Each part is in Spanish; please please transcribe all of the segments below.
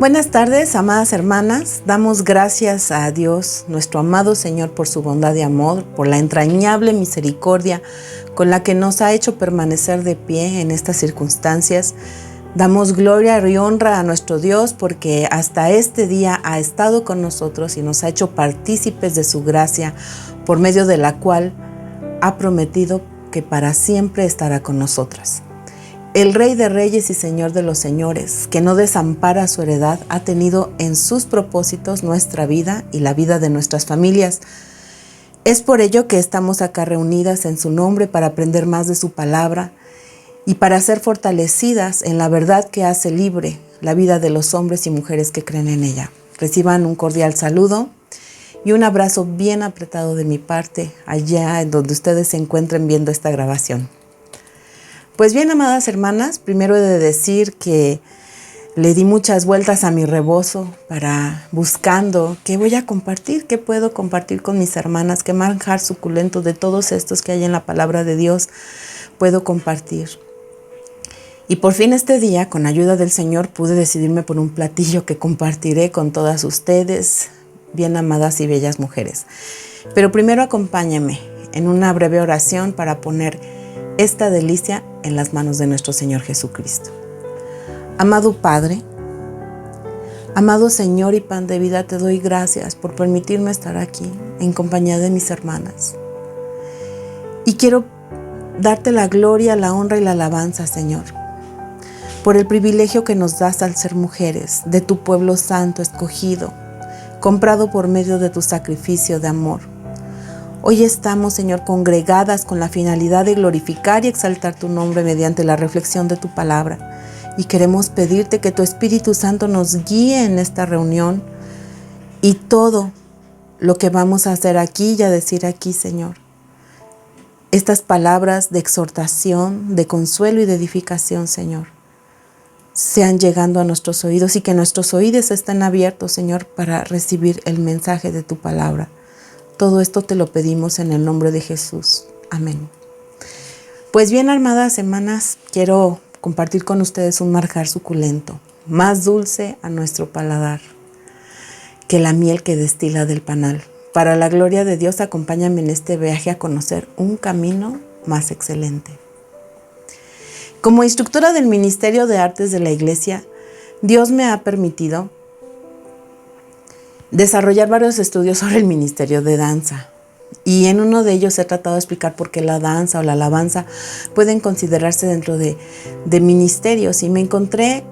Buenas tardes, amadas hermanas. Damos gracias a Dios, nuestro amado Señor, por su bondad y amor, por la entrañable misericordia con la que nos ha hecho permanecer de pie en estas circunstancias. Damos gloria y honra a nuestro Dios porque hasta este día ha estado con nosotros y nos ha hecho partícipes de su gracia, por medio de la cual ha prometido que para siempre estará con nosotras. El Rey de Reyes y Señor de los Señores, que no desampara su heredad, ha tenido en sus propósitos nuestra vida y la vida de nuestras familias. Es por ello que estamos acá reunidas en su nombre para aprender más de su palabra y para ser fortalecidas en la verdad que hace libre la vida de los hombres y mujeres que creen en ella. Reciban un cordial saludo y un abrazo bien apretado de mi parte allá en donde ustedes se encuentren viendo esta grabación. Pues bien, amadas hermanas, primero he de decir que le di muchas vueltas a mi rebozo buscando qué voy a compartir, qué puedo compartir con mis hermanas, qué manjar suculento de todos estos que hay en la palabra de Dios puedo compartir. Y por fin este día, con ayuda del Señor, pude decidirme por un platillo que compartiré con todas ustedes, bien amadas y bellas mujeres. Pero primero acompáñame en una breve oración para poner esta delicia en las manos de nuestro Señor Jesucristo. Amado Padre, amado Señor y pan de vida, te doy gracias por permitirme estar aquí en compañía de mis hermanas. Y quiero darte la gloria, la honra y la alabanza, Señor, por el privilegio que nos das al ser mujeres de tu pueblo santo escogido, comprado por medio de tu sacrificio de amor. Hoy estamos, Señor, congregadas con la finalidad de glorificar y exaltar tu nombre mediante la reflexión de tu palabra. Y queremos pedirte que tu Espíritu Santo nos guíe en esta reunión y todo lo que vamos a hacer aquí y a decir aquí, Señor. Estas palabras de exhortación, de consuelo y de edificación, Señor, sean llegando a nuestros oídos y que nuestros oídos estén abiertos, Señor, para recibir el mensaje de tu palabra. Todo esto te lo pedimos en el nombre de Jesús. Amén. Pues bien, amadas hermanas, quiero compartir con ustedes un manjar suculento, más dulce a nuestro paladar que la miel que destila del panal. Para la gloria de Dios, acompáñame en este viaje a conocer un camino más excelente. Como instructora del Ministerio de Artes de la Iglesia, Dios me ha permitido desarrollar varios estudios sobre el ministerio de danza. Y en uno de ellos he tratado de explicar por qué la danza o la alabanza pueden considerarse dentro de ministerios. Y me encontré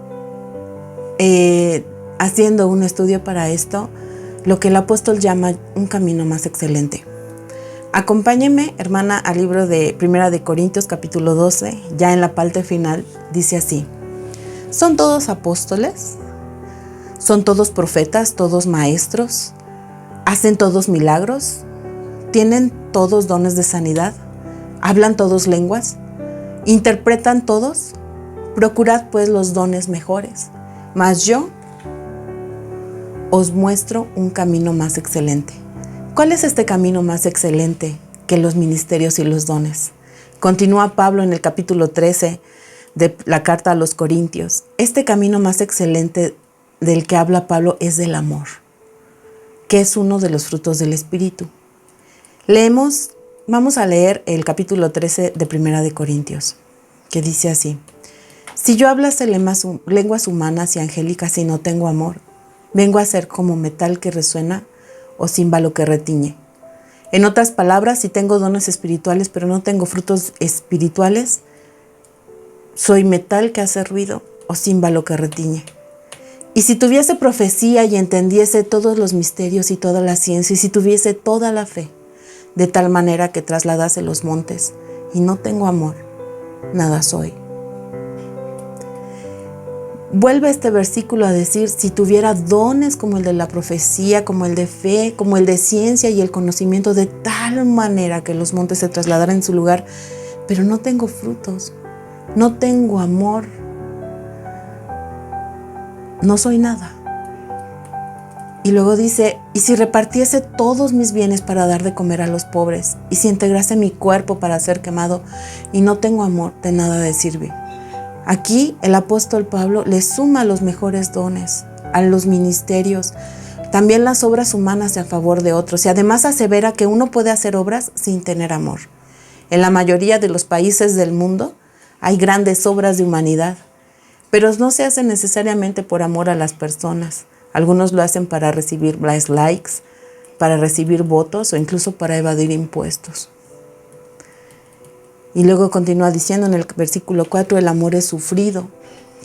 haciendo un estudio para esto, lo que el apóstol llama un camino más excelente. Acompáñenme, hermana, al libro de 1 Corintios capítulo 12, ya en la parte final, dice así: ¿son todos apóstoles? ¿Son todos profetas, todos maestros? ¿Hacen todos milagros? ¿Tienen todos dones de sanidad? ¿Hablan todos lenguas? ¿Interpretan todos? Procurad pues los dones mejores. Mas yo os muestro un camino más excelente. ¿Cuál es este camino más excelente que los ministerios y los dones? Continúa Pablo en el capítulo 13 de la carta a los Corintios. Este camino más excelente del que habla Pablo es del amor, que es uno de los frutos del Espíritu. Vamos a leer el capítulo 13 de 1 Corintios, que dice así: si yo hablase lenguas humanas y angélicas y no tengo amor, vengo a ser como metal que resuena o címbalo que retiñe. En otras palabras, si tengo dones espirituales pero no tengo frutos espirituales, soy metal que hace ruido o címbalo que retiñe. Y si tuviese profecía y entendiese todos los misterios y toda la ciencia, y si tuviese toda la fe, de tal manera que trasladase los montes, y no tengo amor, nada soy. Vuelve este versículo a decir: si tuviera dones como el de la profecía, como el de fe, como el de ciencia y el conocimiento, de tal manera que los montes se trasladaran en su lugar, pero no tengo frutos, no tengo amor, no soy nada. Y luego dice: y si repartiese todos mis bienes para dar de comer a los pobres, y si integrase mi cuerpo para ser quemado, y no tengo amor, de nada me sirve. Aquí el apóstol Pablo le suma los mejores dones, a los ministerios, también las obras humanas en favor de otros. Y además asevera que uno puede hacer obras sin tener amor. En la mayoría de los países del mundo hay grandes obras de humanidad, pero no se hacen necesariamente por amor a las personas. Algunos lo hacen para recibir likes, para recibir votos o incluso para evadir impuestos. Y luego continúa diciendo en el versículo 4, el amor es sufrido.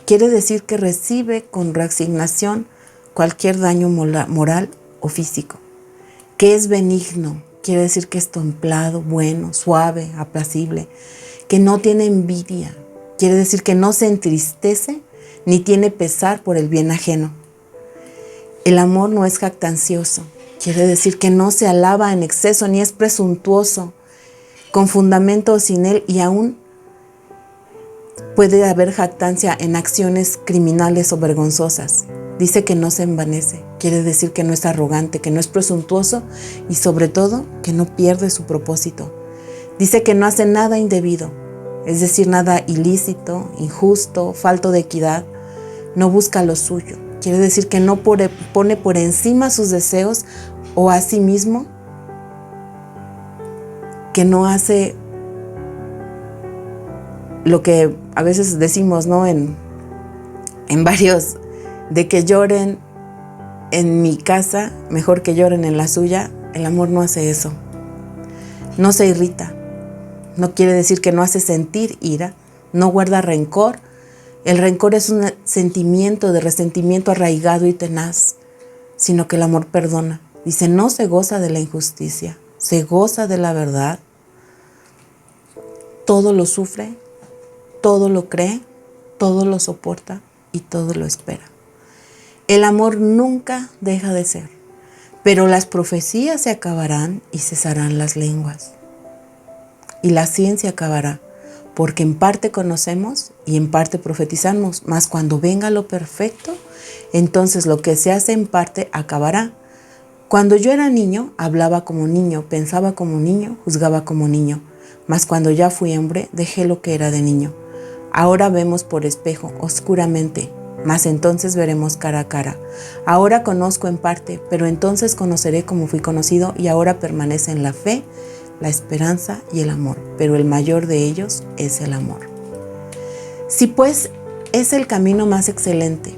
Quiere decir que recibe con resignación cualquier daño moral o físico. Que es benigno, quiere decir que es templado, bueno, suave, apacible. Que no tiene envidia, quiere decir que no se entristece ni tiene pesar por el bien ajeno. El amor no es jactancioso, quiere decir que no se alaba en exceso ni es presuntuoso, con fundamento o sin él, y aún puede haber jactancia en acciones criminales o vergonzosas. Dice que no se envanece, quiere decir que no es arrogante, que no es presuntuoso y sobre todo que no pierde su propósito. Dice que no hace nada indebido, es decir, nada ilícito, injusto, falto de equidad, no busca lo suyo. Quiere decir que no pone por encima sus deseos o a sí mismo, que no hace lo que a veces decimos, ¿no? En varios, de que lloren en mi casa, mejor que lloren en la suya. El amor no hace eso. No se irrita. No quiere decir que no hace sentir ira. No guarda rencor. El rencor es un sentimiento de resentimiento arraigado y tenaz, sino que el amor perdona. Dice, no se goza de la injusticia, se goza de la verdad. Todo lo sufre, todo lo cree, todo lo soporta y todo lo espera. El amor nunca deja de ser, pero las profecías se acabarán y cesarán las lenguas. Y la ciencia acabará, porque en parte conocemos y en parte profetizamos, mas cuando venga lo perfecto, entonces lo que se hace en parte acabará. Cuando yo era niño, hablaba como niño, pensaba como niño, juzgaba como niño. Mas cuando ya fui hombre, dejé lo que era de niño. Ahora vemos por espejo, oscuramente, mas entonces veremos cara a cara. Ahora conozco en parte, pero entonces conoceré como fui conocido, y ahora permanece en la fe, la esperanza y el amor, pero el mayor de ellos es el amor. Si pues es el camino más excelente,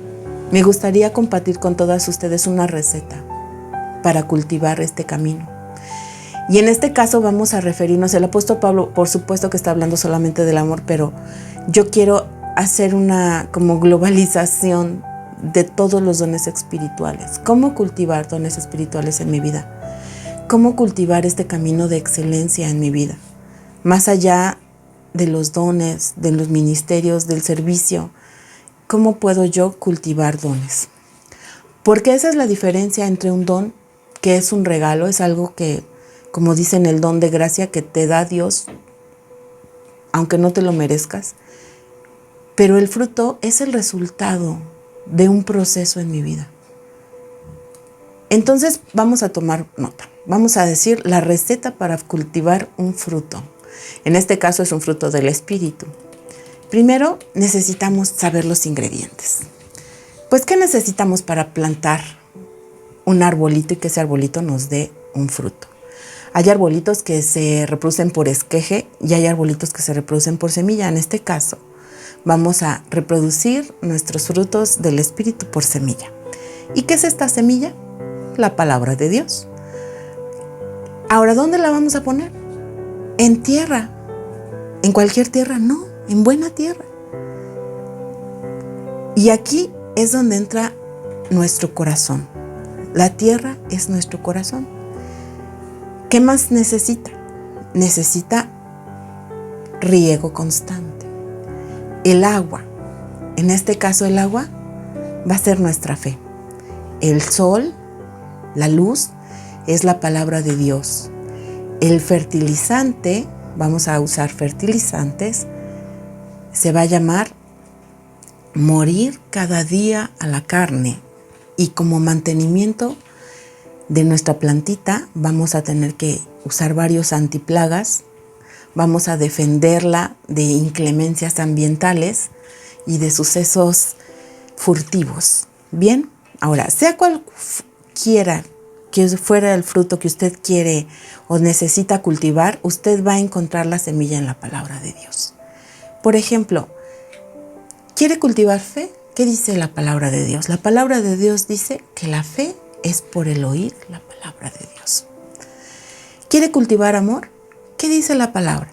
me gustaría compartir con todas ustedes una receta para cultivar este camino. Y en este caso vamos a referirnos, el apóstol Pablo, por supuesto que está hablando solamente del amor, pero yo quiero hacer una como globalización de todos los dones espirituales. ¿Cómo cultivar dones espirituales en mi vida? ¿Cómo cultivar este camino de excelencia en mi vida? Más allá de los dones, de los ministerios, del servicio, ¿cómo puedo yo cultivar dones? Porque esa es la diferencia entre un don, que es un regalo, es algo que, como dicen, el don de gracia que te da Dios, aunque no te lo merezcas, pero el fruto es el resultado de un proceso en mi vida. Entonces vamos a tomar nota, vamos a decir la receta para cultivar un fruto. En este caso es un fruto del Espíritu. Primero necesitamos saber los ingredientes. Pues, ¿qué necesitamos para plantar un arbolito y que ese arbolito nos dé un fruto? Hay arbolitos que se reproducen por esqueje y hay arbolitos que se reproducen por semilla. En este caso, vamos a reproducir nuestros frutos del Espíritu por semilla. ¿Y qué es esta semilla? La palabra de Dios. Ahora, ¿dónde la vamos a poner? En tierra. ¿En cualquier tierra? No, en buena tierra. Y aquí es donde entra nuestro corazón. La tierra es nuestro corazón. ¿Qué más necesita? Necesita riego constante. El agua, en este caso el agua, va a ser nuestra fe. El sol, la luz, es la palabra de Dios. El fertilizante, vamos a usar fertilizantes, se va a llamar morir cada día a la carne. Y como mantenimiento de nuestra plantita vamos a tener que usar varios antiplagas, vamos a defenderla de inclemencias ambientales y de sucesos furtivos. Bien, Ahora, sea cual quiera que fuera el fruto que usted quiere o necesita cultivar, usted va a encontrar la semilla en la palabra de Dios. Por ejemplo, ¿quiere cultivar fe? ¿Qué dice la palabra de Dios? La palabra de Dios dice que la fe es por el oír la palabra de Dios. ¿Quiere cultivar amor? ¿Qué dice la palabra?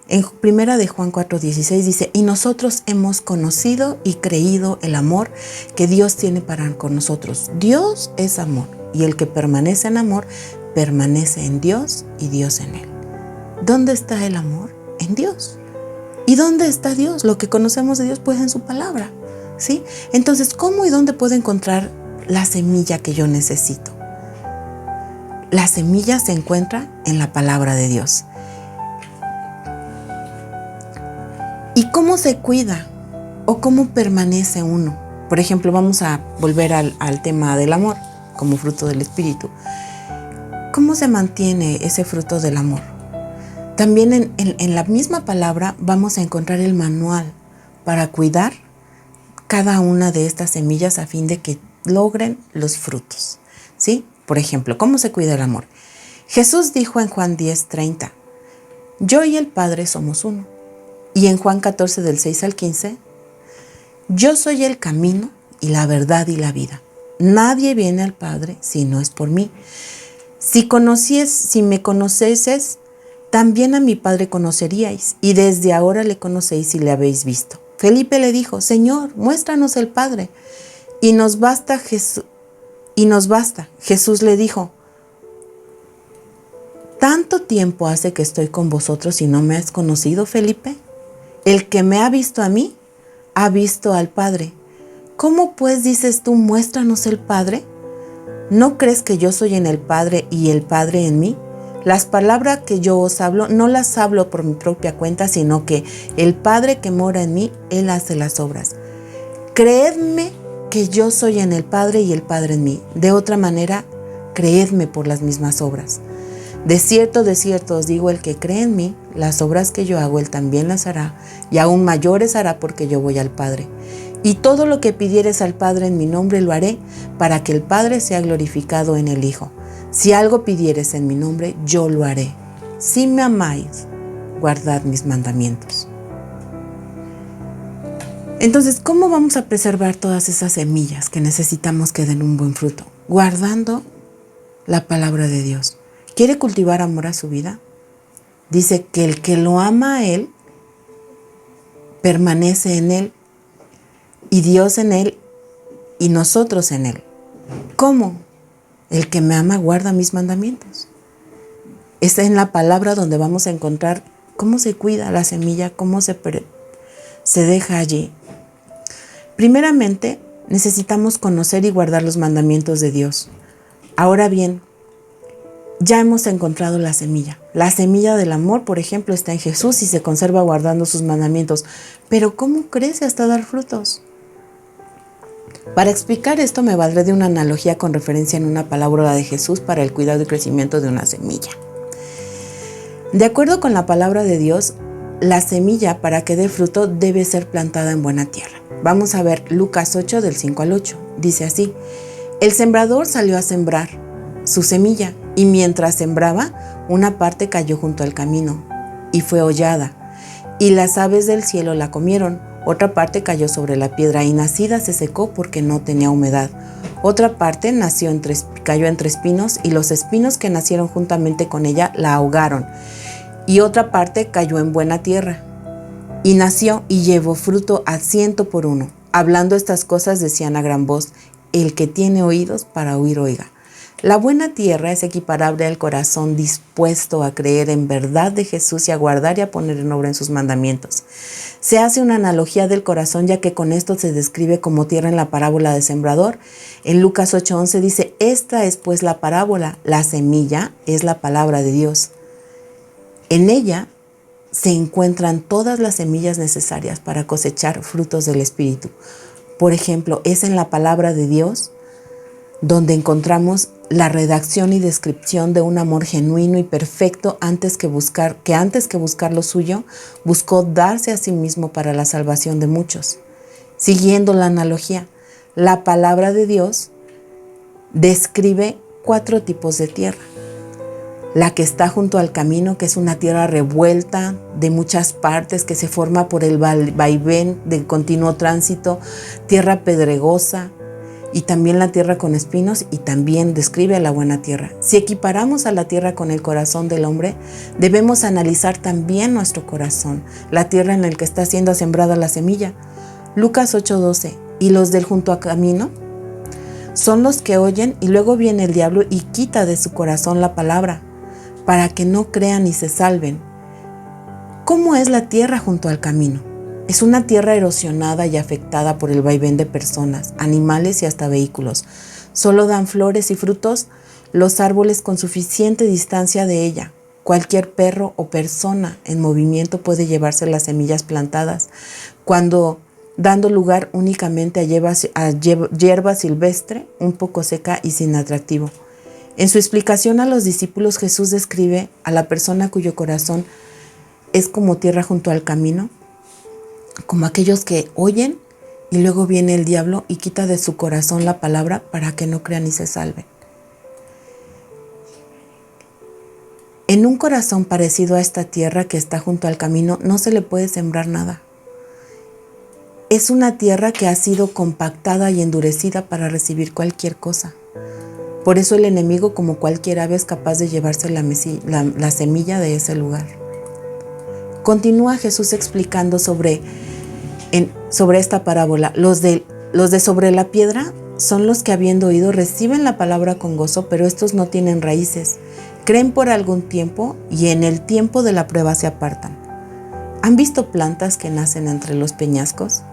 En 1 de Juan 4:16 dice, y nosotros hemos conocido y creído el amor que Dios tiene para con nosotros. Dios es amor, y el que permanece en amor, permanece en Dios y Dios en él. ¿Dónde está el amor? En Dios. ¿Y dónde está Dios? Lo que conocemos de Dios, pues en su palabra, ¿sí? Entonces, ¿cómo y dónde puedo encontrar la semilla que yo necesito? La semilla se encuentra en la palabra de Dios. ¿Y cómo se cuida o cómo permanece uno? Por ejemplo, vamos a volver al tema del amor como fruto del Espíritu. ¿Cómo se mantiene ese fruto del amor? También en la misma palabra vamos a encontrar el manual para cuidar cada una de estas semillas a fin de que logren los frutos, ¿sí? Por ejemplo, ¿cómo se cuida el amor? Jesús dijo en Juan 10:30, yo y el Padre somos uno. Y en Juan 14 del 6 al 15, yo soy el camino y la verdad y la vida. Nadie viene al Padre si no es por mí. Si me conocieses, también a mi Padre conoceríais, y desde ahora le conocéis y le habéis visto. Felipe le dijo, Señor, muéstranos el Padre, y nos basta. Jesús le dijo, ¿tanto tiempo hace que estoy con vosotros y no me has conocido, Felipe? El que me ha visto a mí, ha visto al Padre. ¿Cómo pues dices tú, muéstranos el Padre? ¿No crees que yo soy en el Padre y el Padre en mí? Las palabras que yo os hablo, no las hablo por mi propia cuenta, sino que el Padre que mora en mí, Él hace las obras. Creedme que yo soy en el Padre y el Padre en mí. De otra manera, creedme por las mismas obras. De cierto os digo, el que cree en mí, las obras que yo hago, él también las hará, y aún mayores hará porque yo voy al Padre. Y todo lo que pidieres al Padre en mi nombre lo haré, para que el Padre sea glorificado en el Hijo. Si algo pidieres en mi nombre, yo lo haré. Si me amáis, guardad mis mandamientos. Entonces, ¿cómo vamos a preservar todas esas semillas que necesitamos que den un buen fruto? Guardando la palabra de Dios. ¿Quiere cultivar amor a su vida? Dice que el que lo ama a Él, permanece en Él, y Dios en Él, y nosotros en Él. ¿Cómo? El que me ama guarda mis mandamientos. Es en la palabra donde vamos a encontrar cómo se cuida la semilla, cómo se deja allí. Primeramente, necesitamos conocer y guardar los mandamientos de Dios. Ahora bien, ya hemos encontrado la semilla. La semilla del amor, por ejemplo, está en Jesús y se conserva guardando sus mandamientos. Pero ¿cómo crece hasta dar frutos? Para explicar esto me valdré de una analogía con referencia en una palabra de Jesús para el cuidado y crecimiento de una semilla. De acuerdo con la palabra de Dios, la semilla para que dé fruto debe ser plantada en buena tierra. Vamos a ver Lucas 8 del 5 al 8. Dice así, el sembrador salió a sembrar su semilla y mientras sembraba, una parte cayó junto al camino y fue hollada y las aves del cielo la comieron. Otra parte cayó sobre la piedra y nacida se secó porque no tenía humedad. Otra parte cayó entre espinos y los espinos que nacieron juntamente con ella la ahogaron. Y otra parte cayó en buena tierra y nació y llevó fruto a 100 por uno. Hablando estas cosas decían a gran voz, el que tiene oídos para oír oiga. La buena tierra es equiparable al corazón dispuesto a creer en verdad de Jesús y a guardar y a poner en obra en sus mandamientos. Se hace una analogía del corazón ya que con esto se describe como tierra en la parábola del sembrador. En Lucas 8:11 dice, esta es pues la parábola, la semilla es la palabra de Dios. En ella se encuentran todas las semillas necesarias para cosechar frutos del Espíritu. Por ejemplo, es en la palabra de Dios donde encontramos la redacción y descripción de un amor genuino y perfecto antes que buscar lo suyo, buscó darse a sí mismo para la salvación de muchos. Siguiendo la analogía, la palabra de Dios describe 4 tipos de tierra. La que está junto al camino, que es una tierra revuelta de muchas partes, que se forma por el vaivén del continuo tránsito, tierra pedregosa, y también la tierra con espinos, y también describe a la buena tierra. Si equiparamos a la tierra con el corazón del hombre, debemos analizar también nuestro corazón, la tierra en la que está siendo sembrada la semilla. Lucas 8:12, y los del junto al camino son los que oyen, y luego viene el diablo y quita de su corazón la palabra, para que no crean y se salven. ¿Cómo es la tierra junto al camino? Es una tierra erosionada y afectada por el vaivén de personas, animales y hasta vehículos. Solo dan flores y frutos los árboles con suficiente distancia de ella. Cualquier perro o persona en movimiento puede llevarse las semillas plantadas, dando lugar únicamente a hierba silvestre, un poco seca y sin atractivo. En su explicación a los discípulos, Jesús describe a la persona cuyo corazón es como tierra junto al camino, como aquellos que oyen y luego viene el diablo y quita de su corazón la palabra para que no crean y se salven. En un corazón parecido a esta tierra que está junto al camino no se le puede sembrar nada. Es una tierra que ha sido compactada y endurecida para recibir cualquier cosa. Por eso el enemigo, como cualquier ave, es capaz de llevarse la semilla de ese lugar. Continúa Jesús explicando sobre esta parábola. Los de sobre la piedra son los que, habiendo oído, reciben la palabra con gozo, pero estos no tienen raíces. Creen por algún tiempo y en el tiempo de la prueba se apartan. ¿Han visto plantas que nacen entre los peñascos?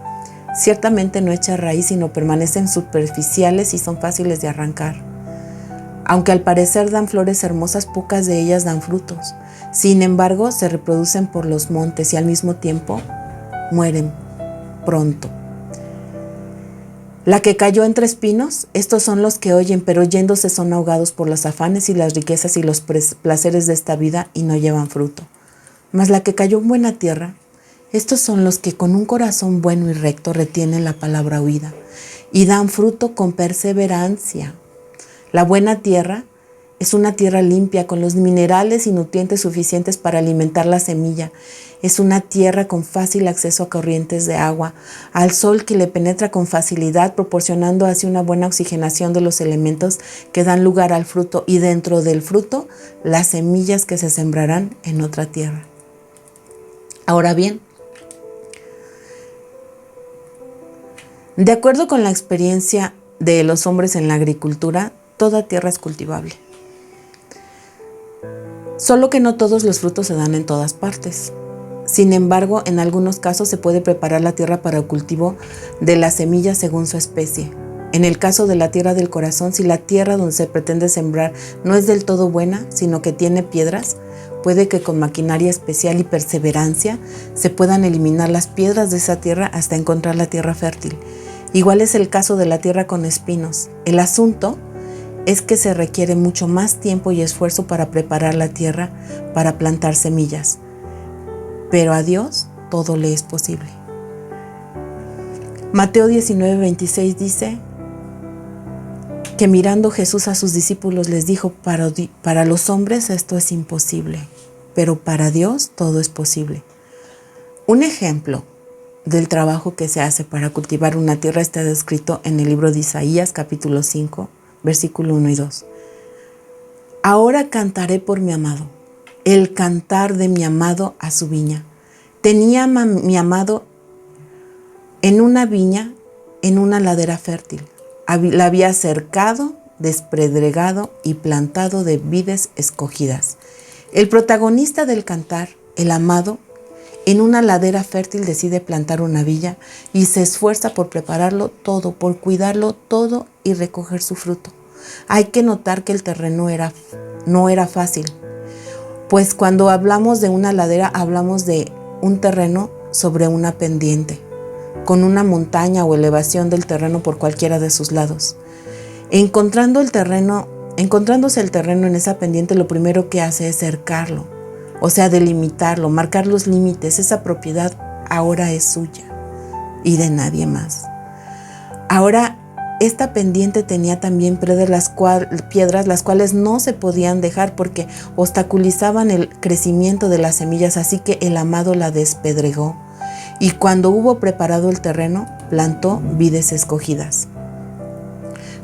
Ciertamente no echan raíz, sino permanecen superficiales y son fáciles de arrancar. Aunque al parecer dan flores hermosas, pocas de ellas dan frutos. Sin embargo, se reproducen por los montes y al mismo tiempo mueren pronto. La que cayó entre espinos, estos son los que oyen, pero yéndose son ahogados por los afanes y las riquezas y los placeres de esta vida y no llevan fruto. Mas la que cayó en buena tierra, estos son los que con un corazón bueno y recto retienen la palabra oída y dan fruto con perseverancia. La buena tierra es una tierra limpia, con los minerales y nutrientes suficientes para alimentar la semilla. Es una tierra con fácil acceso a corrientes de agua, al sol que le penetra con facilidad, proporcionando así una buena oxigenación de los elementos que dan lugar al fruto, y dentro del fruto, las semillas que se sembrarán en otra tierra. Ahora bien, de acuerdo con la experiencia de los hombres en la agricultura, toda tierra es cultivable. Solo que no todos los frutos se dan en todas partes. Sin embargo, en algunos casos se puede preparar la tierra para el cultivo de las semillas según su especie. En el caso de la tierra del corazón, si la tierra donde se pretende sembrar no es del todo buena, sino que tiene piedras, puede que con maquinaria especial y perseverancia se puedan eliminar las piedras de esa tierra hasta encontrar la tierra fértil. Igual es el caso de la tierra con espinos. El asunto es que se requiere mucho más tiempo y esfuerzo para preparar la tierra para plantar semillas. Pero a Dios todo le es posible. Mateo 19:26 dice que mirando Jesús a sus discípulos les dijo: para los hombres esto es imposible, pero para Dios todo es posible. Un ejemplo del trabajo que se hace para cultivar una tierra está descrito en el libro de Isaías, capítulo 5, versículo 1 y 2. Ahora cantaré por mi amado, el cantar de mi amado a su viña. Tenía mi amado en una viña, en una ladera fértil. La había cercado, despedregado y plantado de vides escogidas. El protagonista del cantar, el amado, en una ladera fértil decide plantar una viña y se esfuerza por prepararlo todo, por cuidarlo todo y recoger su fruto. Hay que notar que el terreno no era fácil, pues cuando hablamos de una ladera hablamos de un terreno sobre una pendiente, con una montaña o elevación del terreno por cualquiera de sus lados. Encontrándose el terreno en esa pendiente, lo primero que hace es cercarlo, o sea, delimitarlo, marcar los límites. Esa propiedad ahora es suya y de nadie más. Ahora esta pendiente tenía también piedras las cuales no se podían dejar porque obstaculizaban el crecimiento de las semillas, así que el amado la despedregó. Y cuando hubo preparado el terreno, plantó vides escogidas.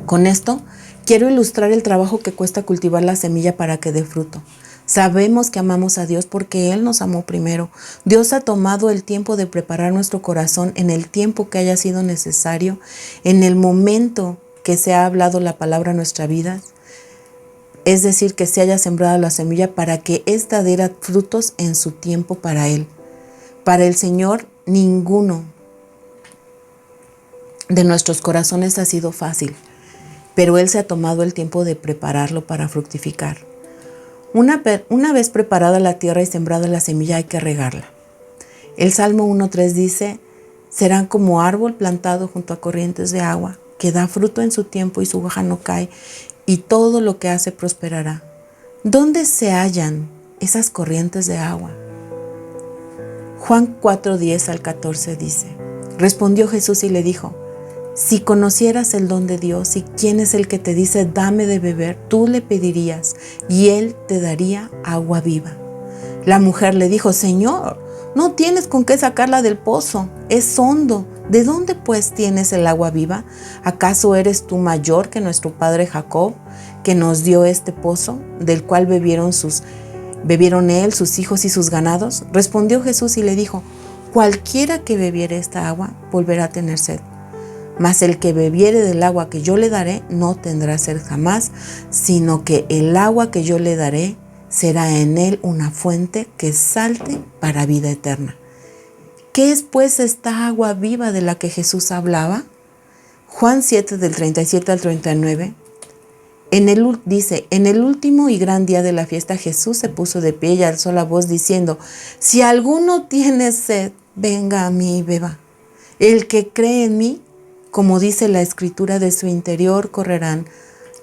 Con esto, quiero ilustrar el trabajo que cuesta cultivar la semilla para que dé fruto. Sabemos que amamos a Dios porque Él nos amó primero. Dios ha tomado el tiempo de preparar nuestro corazón en el tiempo que haya sido necesario, en el momento que se ha hablado la palabra a nuestra vida, es decir, que se haya sembrado la semilla para que ésta diera frutos en su tiempo para Él. Para el Señor, ninguno de nuestros corazones ha sido fácil, pero Él se ha tomado el tiempo de prepararlo para fructificar. Una vez preparada la tierra y sembrada la semilla, hay que regarla. El Salmo 1:3 dice: serán como árbol plantado junto a corrientes de agua, que da fruto en su tiempo y su hoja no cae, y todo lo que hace prosperará. ¿Dónde se hallan esas corrientes de agua? Juan 4:10-14 dice: respondió Jesús y le dijo: si conocieras el don de Dios y quién es el que te dice dame de beber, tú le pedirías y Él te daría agua viva. La mujer le dijo: Señor, no tienes con qué sacarla del pozo, es hondo. ¿De dónde pues tienes el agua viva? ¿Acaso eres tú mayor que nuestro padre Jacob, que nos dio este pozo, del cual bebieron él, sus hijos y sus ganados? Respondió Jesús y le dijo: cualquiera que bebiere esta agua volverá a tener sed. Mas el que bebiere del agua que yo le daré no tendrá sed jamás, sino que el agua que yo le daré será en él una fuente que salte para vida eterna. ¿Qué es pues esta agua viva de la que Jesús hablaba? Juan 7:37-39 dice: en el último y gran día de la fiesta Jesús se puso de pie y alzó la voz diciendo: si alguno tiene sed, venga a mí y beba. El que cree en mí, como dice la Escritura, de su interior correrán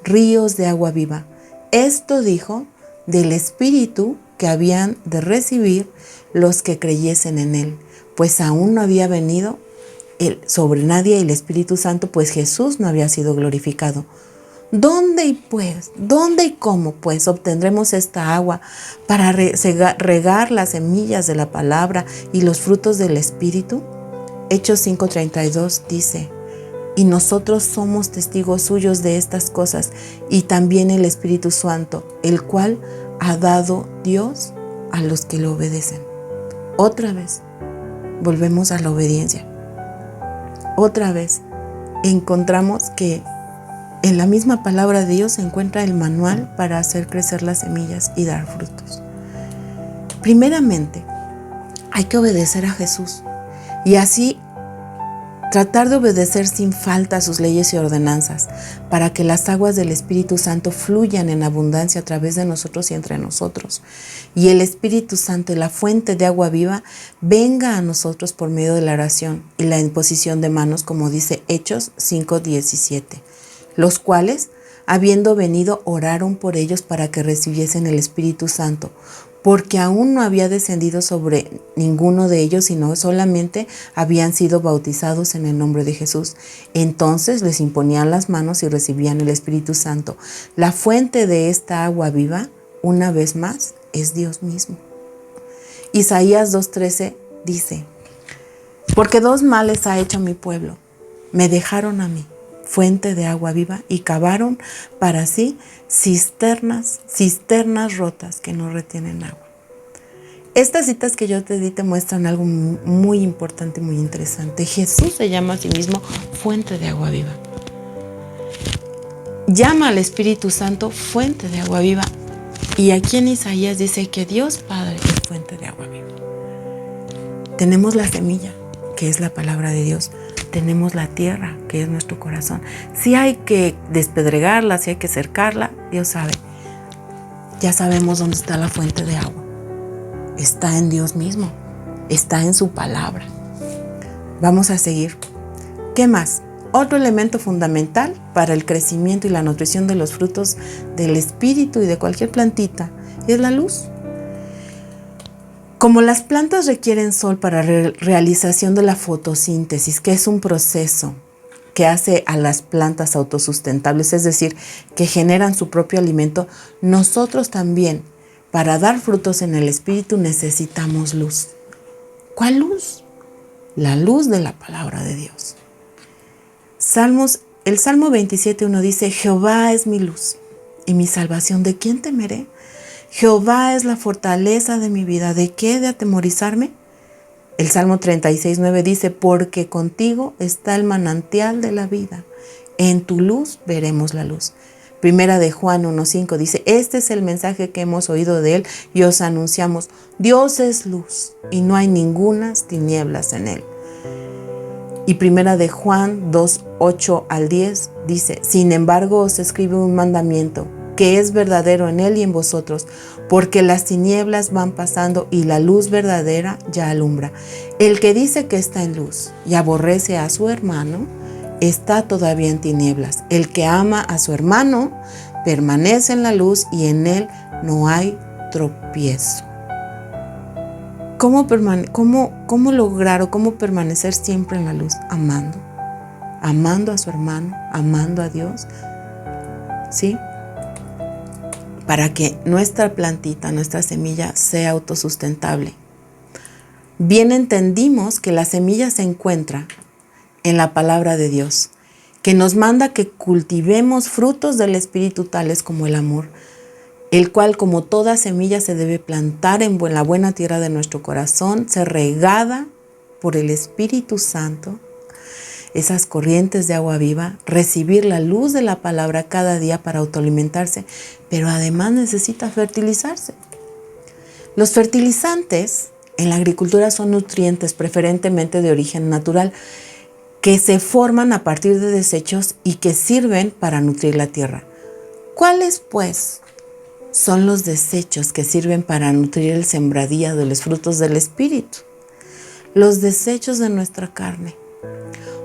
ríos de agua viva. Esto dijo del Espíritu que habían de recibir los que creyesen en Él, pues aún no había venido sobre nadie el Espíritu Santo, pues Jesús no había sido glorificado. ¿Dónde y cómo pues obtendremos esta agua para regar las semillas de la palabra y los frutos del Espíritu? Hechos 5:32 dice: y nosotros somos testigos suyos de estas cosas, y también el Espíritu Santo, el cual ha dado Dios a los que le obedecen. Otra vez, volvemos a la obediencia. Otra vez, encontramos que en la misma palabra de Dios se encuentra el manual para hacer crecer las semillas y dar frutos. Primeramente, hay que obedecer a Jesús y así tratar de obedecer sin falta a sus leyes y ordenanzas, para que las aguas del Espíritu Santo fluyan en abundancia a través de nosotros y entre nosotros. Y el Espíritu Santo, la fuente de agua viva, venga a nosotros por medio de la oración y la imposición de manos, como dice Hechos 5:17, los cuales, habiendo venido, oraron por ellos para que recibiesen el Espíritu Santo, porque aún no había descendido sobre ninguno de ellos, sino solamente habían sido bautizados en el nombre de Jesús. Entonces les imponían las manos y recibían el Espíritu Santo. La fuente de esta agua viva, una vez más, es Dios mismo. Isaías 2:13 dice: porque dos males ha hecho mi pueblo. Me dejaron a mí, fuente de agua viva, y cavaron para sí cisternas rotas que no retienen agua. Estas citas que yo te di te muestran algo muy importante, muy interesante. Jesús se llama a sí mismo fuente de agua viva. Llama al Espíritu Santo fuente de agua viva. Y aquí en Isaías dice que Dios Padre es fuente de agua viva. Tenemos la semilla, que es la palabra de Dios. Tenemos la tierra, que es nuestro corazón. Si hay que despedregarla, si hay que cercarla, Dios sabe. Ya sabemos dónde está la fuente de agua. Está en Dios mismo. Está en su palabra. Vamos a seguir. ¿Qué más? Otro elemento fundamental para el crecimiento y la nutrición de los frutos del Espíritu y de cualquier plantita es la luz. Como las plantas requieren sol para la realización de la fotosíntesis, que es un proceso que hace a las plantas autosustentables, es decir, que generan su propio alimento, nosotros también, para dar frutos en el Espíritu, necesitamos luz. ¿Cuál luz? La luz de la palabra de Dios. El Salmo 27:1 dice: Jehová es mi luz y mi salvación, ¿de quién temeré? Jehová es la fortaleza de mi vida, ¿de qué he de atemorizarme? El Salmo 36:9 dice: porque contigo está el manantial de la vida, en tu luz veremos la luz. Primera de Juan 1:5 dice: este es el mensaje que hemos oído de él y os anunciamos: Dios es luz y no hay ningunas tinieblas en él. Y Primera de Juan 2:8-10 dice: sin embargo os escribo un mandamiento que es verdadero en él y en vosotros, porque las tinieblas van pasando y la luz verdadera ya alumbra. El que dice que está en luz y aborrece a su hermano, está todavía en tinieblas. El que ama a su hermano permanece en la luz y en él no hay tropiezo. ¿Cómo lograr o cómo permanecer siempre en la luz? Amando a su hermano, amando a Dios, ¿sí? Para que nuestra plantita, nuestra semilla sea autosustentable. Bien entendimos que la semilla se encuentra en la palabra de Dios, que nos manda que cultivemos frutos del Espíritu tales como el amor, el cual, como toda semilla, se debe plantar en la buena tierra de nuestro corazón, ser regada por el Espíritu Santo, esas corrientes de agua viva, recibir la luz de la palabra cada día para autoalimentarse, pero además necesita fertilizarse. Los fertilizantes en la agricultura son nutrientes preferentemente de origen natural que se forman a partir de desechos y que sirven para nutrir la tierra. ¿Cuáles, pues, son los desechos que sirven para nutrir el sembradío de los frutos del Espíritu? Los desechos de nuestra carne.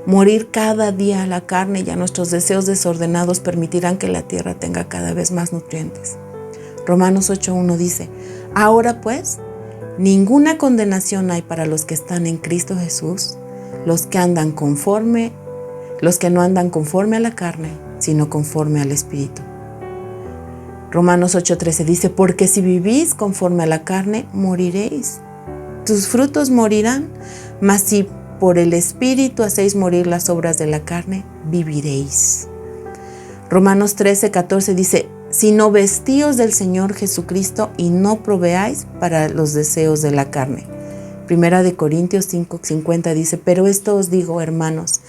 Morir cada día a la carne y a nuestros deseos desordenados permitirán que la tierra tenga cada vez más nutrientes. Romanos 8:1 dice: ahora pues, ninguna condenación hay para los que están en Cristo Jesús, los que no andan conforme a la carne, sino conforme al Espíritu. Romanos 8:13 dice: porque si vivís conforme a la carne, moriréis. Tus frutos morirán, mas si por el Espíritu hacéis morir las obras de la carne, viviréis. Romanos 13:14 dice: sino vestíos del Señor Jesucristo y no proveáis para los deseos de la carne. Primera de Corintios 5:50 dice: pero esto os digo, hermanos,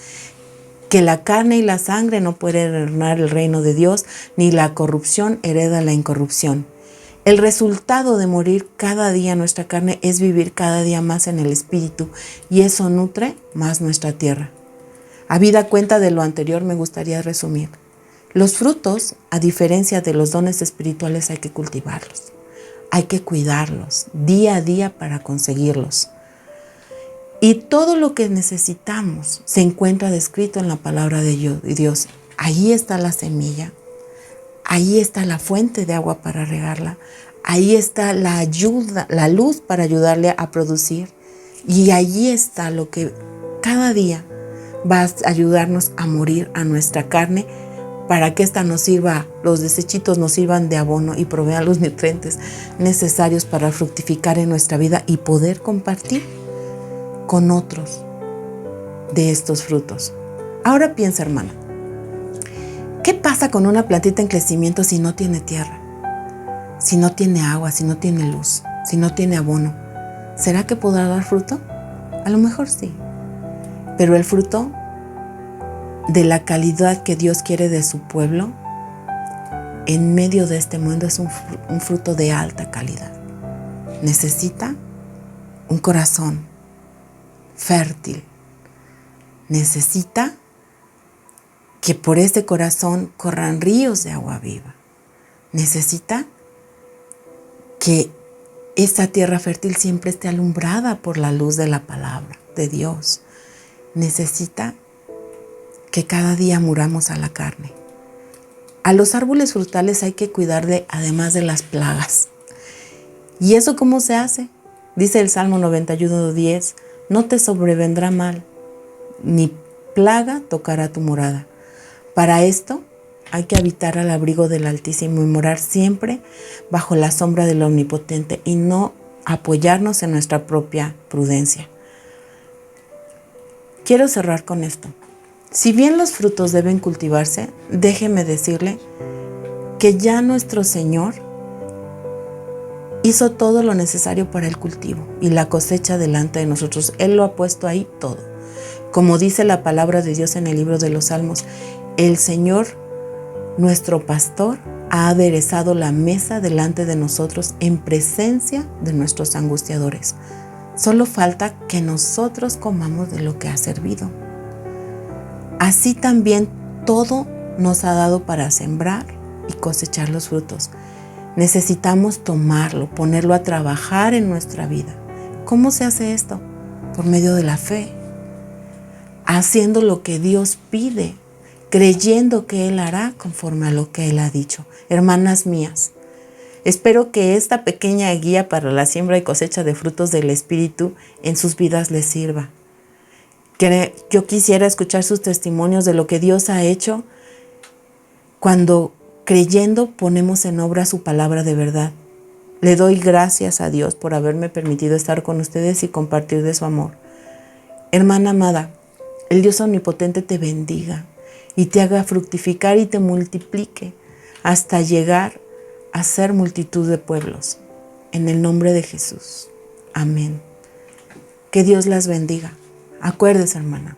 que la carne y la sangre no pueden heredar el reino de Dios, ni la corrupción hereda la incorrupción. El resultado de morir cada día nuestra carne es vivir cada día más en el Espíritu, y eso nutre más nuestra tierra. Habida cuenta de lo anterior, me gustaría resumir. Los frutos, a diferencia de los dones espirituales, hay que cultivarlos. Hay que cuidarlos día a día para conseguirlos. Y todo lo que necesitamos se encuentra descrito en la palabra de Dios. Ahí está la semilla. Ahí está la fuente de agua para regarla. Ahí está la luz para ayudarle a producir. Y allí está lo que cada día va a ayudarnos a morir a nuestra carne para que ésta nos sirva, los desechitos nos sirvan de abono y provean los nutrientes necesarios para fructificar en nuestra vida y poder compartir con otros de estos frutos. Ahora piensa, hermana, ¿qué pasa con una plantita en crecimiento si no tiene tierra? Si no tiene agua, si no tiene luz, si no tiene abono. ¿Será que podrá dar fruto? A lo mejor sí. Pero el fruto de la calidad que Dios quiere de su pueblo en medio de este mundo es un fruto de alta calidad. Necesita un corazón fértil. Necesita que por este corazón corran ríos de agua viva. Necesita que esta tierra fértil siempre esté alumbrada por la luz de la palabra de Dios. Necesita que cada día muramos a la carne. A los árboles frutales hay que cuidarle además de las plagas. ¿Y eso cómo se hace? Dice el Salmo 91:10, no te sobrevendrá mal, ni plaga tocará tu morada. Para esto hay que habitar al abrigo del Altísimo y morar siempre bajo la sombra del Omnipotente y no apoyarnos en nuestra propia prudencia. Quiero cerrar con esto. Si bien los frutos deben cultivarse, déjeme decirle que ya nuestro Señor hizo todo lo necesario para el cultivo y la cosecha delante de nosotros. Él lo ha puesto ahí todo. Como dice la palabra de Dios en el libro de los Salmos, el Señor, nuestro pastor, ha aderezado la mesa delante de nosotros en presencia de nuestros angustiadores. Solo falta que nosotros comamos de lo que ha servido. Así también todo nos ha dado para sembrar y cosechar los frutos. Necesitamos tomarlo, ponerlo a trabajar en nuestra vida. ¿Cómo se hace esto? Por medio de la fe, haciendo lo que Dios pide, creyendo que Él hará conforme a lo que Él ha dicho. Hermanas mías, espero que esta pequeña guía para la siembra y cosecha de frutos del Espíritu en sus vidas les sirva. Yo quisiera escuchar sus testimonios de lo que Dios ha hecho cuando creyendo ponemos en obra su palabra de verdad. Le doy gracias a Dios por haberme permitido estar con ustedes y compartir de su amor. Hermana amada, el Dios omnipotente te bendiga y te haga fructificar y te multiplique hasta llegar a ser multitud de pueblos. En el nombre de Jesús. Amén. Que Dios las bendiga. Acuérdese, hermana,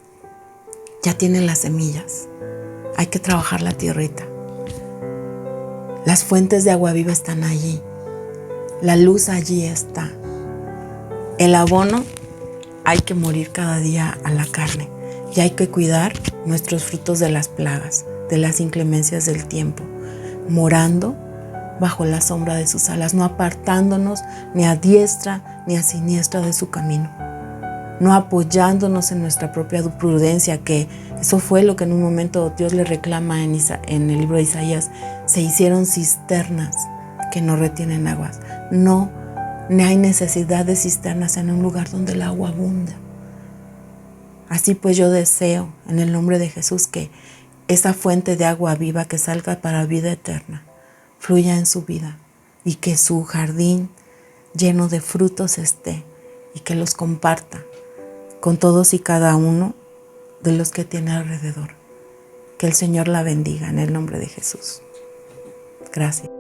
ya tienen las semillas. Hay que trabajar la tierrita. Las fuentes de agua viva están allí. La luz allí está. El abono, hay que morir cada día a la carne. Y hay que cuidar nuestros frutos de las plagas, de las inclemencias del tiempo, morando bajo la sombra de sus alas, no apartándonos ni a diestra ni a siniestra de su camino, no apoyándonos en nuestra propia prudencia, que eso fue lo que en un momento Dios le reclama en el libro de Isaías. Se hicieron cisternas que no retienen aguas. No hay necesidad de cisternas en un lugar donde el agua abunda. Así pues yo deseo en el nombre de Jesús que esa fuente de agua viva que salga para vida eterna fluya en su vida y que su jardín lleno de frutos esté y que los comparta con todos y cada uno de los que tiene alrededor. Que el Señor la bendiga en el nombre de Jesús. Gracias.